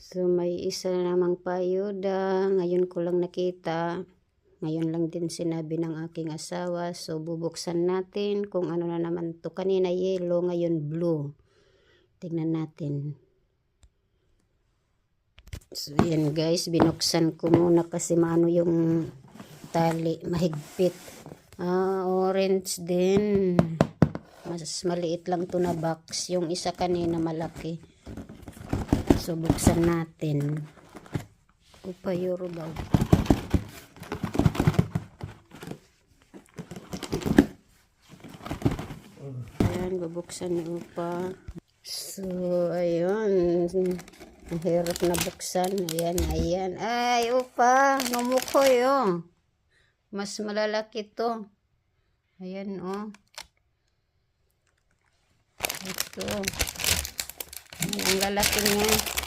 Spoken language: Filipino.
So may isa namang payuda, ngayon ko lang nakita. Ngayon lang din sinabi ng aking asawa. So bubuksan natin kung ano na naman to. Kanina yellow, ngayon blue. Tingnan natin. So yan guys, binuksan ko muna kasi maano yung tali, mahigpit. Orange din. Mas maliit lang to na box. Yung isa kanina malaki. So buksan natin. Upa Yoruba. Ayan, bubuksan ni Upa. So ayun. Ang hirap na buksan. Ayan, ayan. Ay, Upa, numukoy oh. Mas malalaki to. Ayan oh. Ito. Ang lalaki niya.